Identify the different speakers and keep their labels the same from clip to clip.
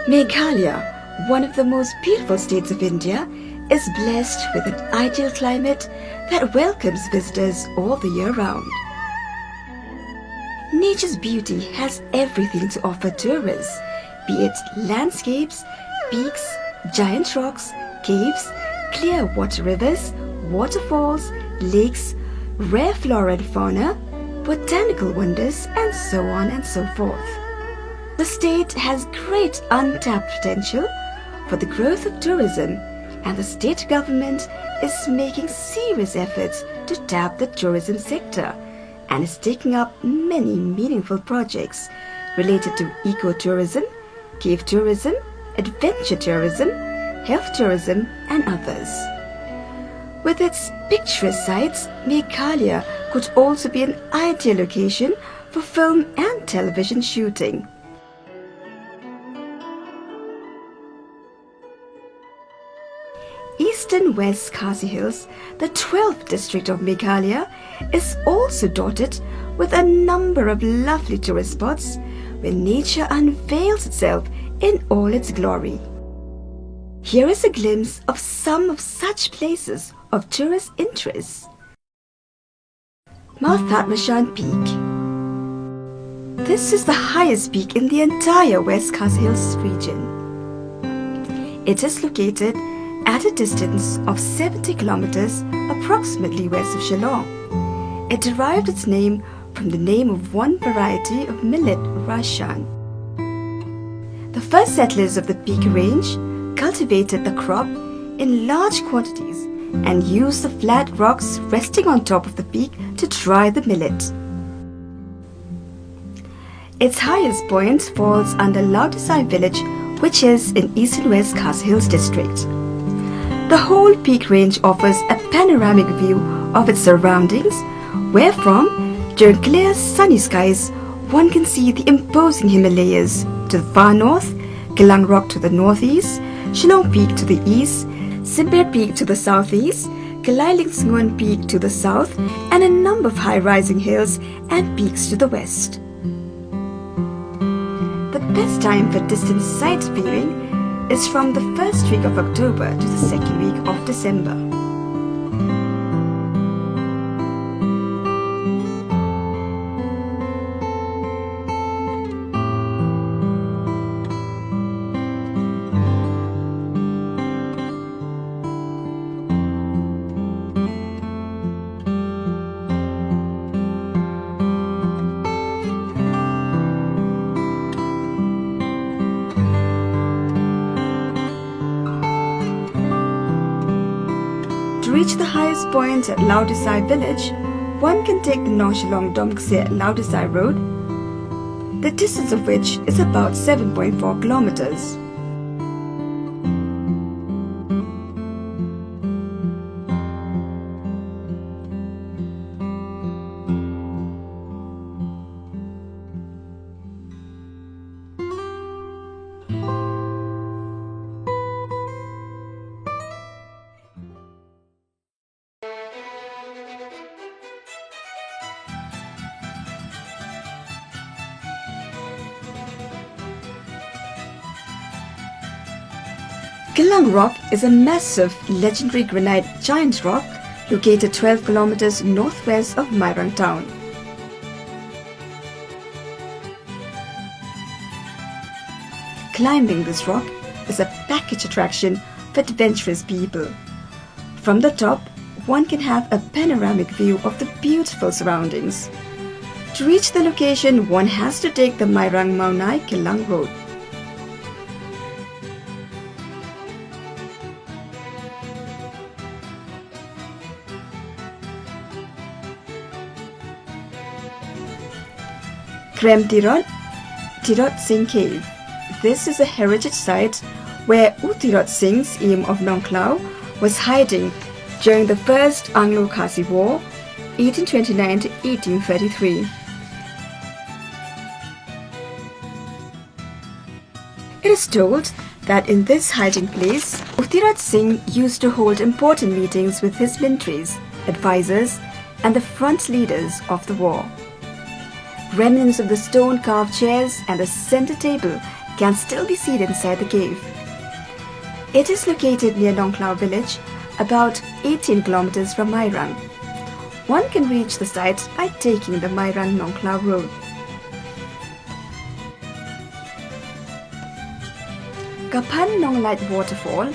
Speaker 1: Meghalaya, one of the most beautiful states of India, is blessed with an ideal climate that welcomes visitors all the year round. Nature's beauty has everything to offer tourists, be it landscapes, peaks, giant rocks, caves, clear water rivers, waterfalls, lakes, rare flora and fauna, botanical wonders, and so on and so forth. The state has great untapped potential for the growth of tourism, and the state government is making serious efforts to tap the tourism sector and is taking up many meaningful projects related to ecotourism, cave tourism, adventure tourism, health tourism, and others. With its picturesque sites, Meghalaya could also be an ideal location for film and television shooting. East and West Khasi Hills, the 12th district of Meghalaya, is also dotted with a number of lovely tourist spots where nature unveils itself in all its glory. Here is a glimpse of some of such places of tourist interest. Malthatmashan Peak. This is the highest peak in the entire West Khasi Hills region. It is located at a distance of 70 kilometers approximately west of Shillong. It derived its name from the name of one variety of millet, Rashan. The first settlers of the peak range cultivated the crop in large quantities and used the flat rocks resting on top of the peak to dry the millet. Its highest point falls under Laudisai village, which is in East and West Khasi Hills district. The whole peak range offers a panoramic view of its surroundings, wherefrom, during clear sunny skies, one can see the imposing Himalayas to the far north, Kelang Rock to the northeast, Shillong Peak to the east, Simbir Peak to the southeast, Kalailing Peak to the south, and a number of high-rising hills and peaks to the west. The best time for distant sight viewing is from the first week of October to the second week of December. To reach the highest point at Laudisai village, one can take the Nong Shillong Domkse Laudisai road, the distance of which is about 7.4 kilometers. Kelang Rock is a massive legendary granite giant rock located 12 kilometers northwest of Mairang town. Climbing this rock is a package attraction for adventurous people. From the top, one can have a panoramic view of the beautiful surroundings. To reach the location, one has to take the Mairang Maunai Kelang road. Krem Tirot Singh Cave. This is a heritage site where Utirot Singh's Eam of Nongklau was hiding during the First Anglo-Khasi War, 1829 to 1833. It is told that in this hiding place, Utirot Singh used to hold important meetings with his ministries, advisors, and the front leaders of the war. Remnants of the stone-carved chairs and the center table can still be seen inside the cave. It is located near Nongklao village, about 18 kilometers from Mairang. One can reach the site by taking the Mairang-Nongklao road. Kapan Nonglait Waterfall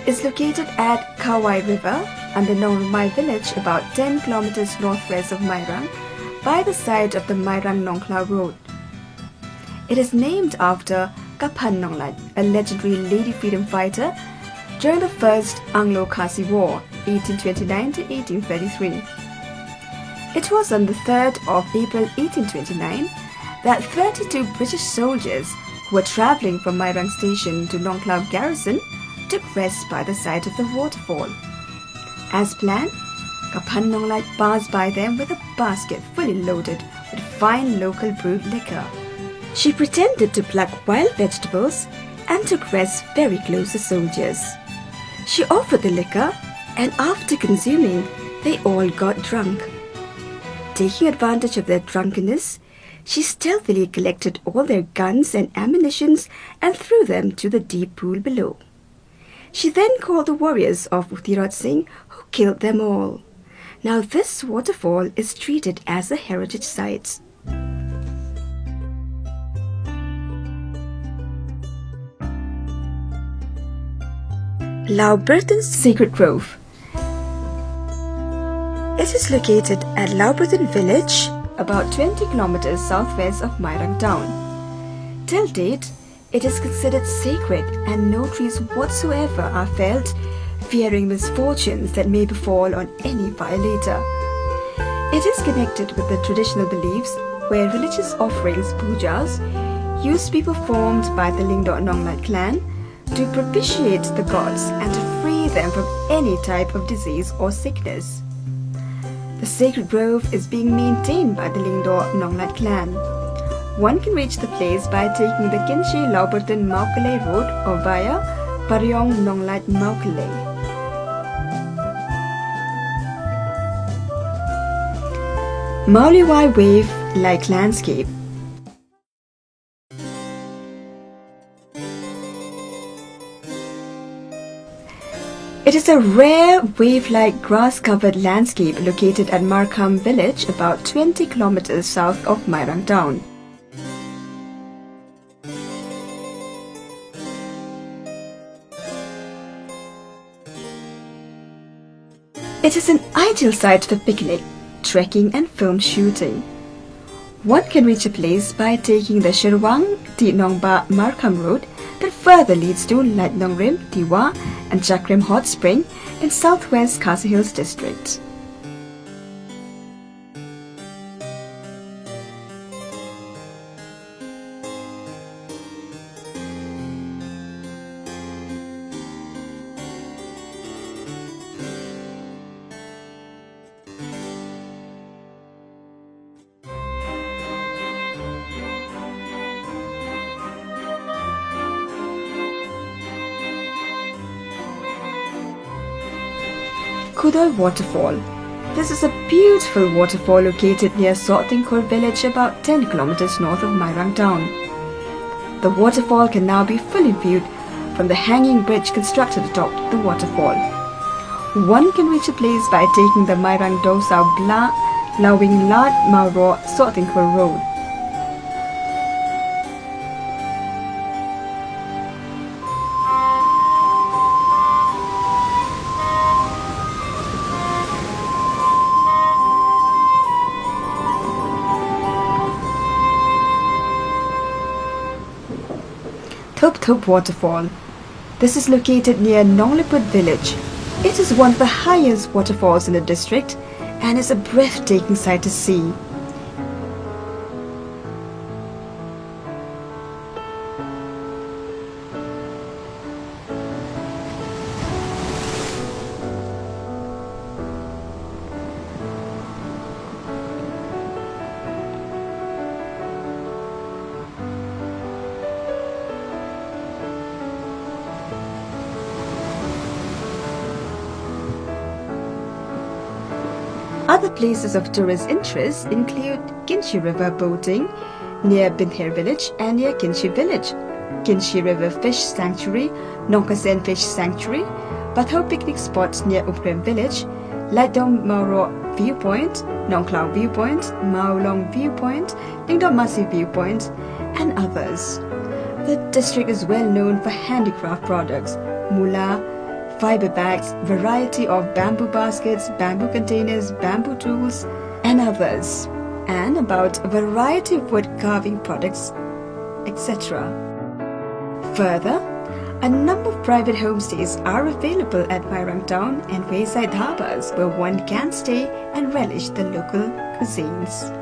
Speaker 1: is located at Kawai River under Nongmai village, about 10 kilometers northwest of Mairang, by the side of the Mairang-Nongklao road. It is named after Kapan Nonglait, a legendary lady freedom fighter during the First Anglo-Khasi War, 1829 to 1833. It was on the 3rd of April 1829 that 32 British soldiers who were travelling from Mairang station to Nongklao garrison took rest by the side of the waterfall. As planned, Kapan Nonglait passed by them with a basket fully loaded with fine local brewed liquor. She pretended to pluck wild vegetables and took rest very close to soldiers. She offered the liquor, and after consuming, they all got drunk. Taking advantage of their drunkenness, she stealthily collected all their guns and ammunitions and threw them to the deep pool below. She then called the warriors of Uthirat Singh, who killed them all. Now this waterfall is treated as a heritage site. Lauberton's Secret Grove. It is located at Lauberton village, about 20 kilometers southwest of Mairang town. Till date, it is considered sacred and no trees whatsoever are felled, fearing misfortunes that may befall on any violator. It is connected with the traditional beliefs where religious offerings, pujas, used to be performed by the Lingdo Nonglait clan to propitiate the gods and to free them from any type of disease or sickness. The sacred grove is being maintained by the Lingdo Nonglait clan. One can reach the place by taking the Kinshi Lauberton Maukale road or via Paryong Nonglait Maukale. Mauliwai wave-like landscape. It is a rare wave-like grass-covered landscape located at Markham village, about 20 kilometers south of Mairang town. It is an ideal site for picnic, trekking and film shooting. One can reach a place by taking the Shirwang Tinongba Markham road that further leads to Lait Nongrim, Tiwa and Chakrim Hot Spring in southwest Khasi Hills district. Kudal Waterfall. This is a beautiful waterfall located near Sotingkhor village, about 10 kilometers north of Mairang town. The waterfall can now be fully viewed from the hanging bridge constructed atop the waterfall. One can reach a place by taking the Mairang Dosau Bla Lawing Lat Mauro Sotingkhor road. Thup Thup Waterfall. This is located near Nongliput village. It is one of the highest waterfalls in the district and is a breathtaking sight to see. Other places of tourist interest include Kinshi River boating near Binher village and near Kinshi village, Kinshi River Fish Sanctuary, Nongkasen Fish Sanctuary, Bathau picnic spot near Uprim village, Laidong Mauro Viewpoint, Nongklau Viewpoint, Maolong Viewpoint, Lingdom Masi Viewpoint, and others. The district is well known for handicraft products, mula, fiber bags, variety of bamboo baskets, bamboo containers, bamboo tools, and others, and about a variety of wood carving products, etc. Further, a number of private homestays are available at Wairang Town and wayside dhabas where one can stay and relish the local cuisines.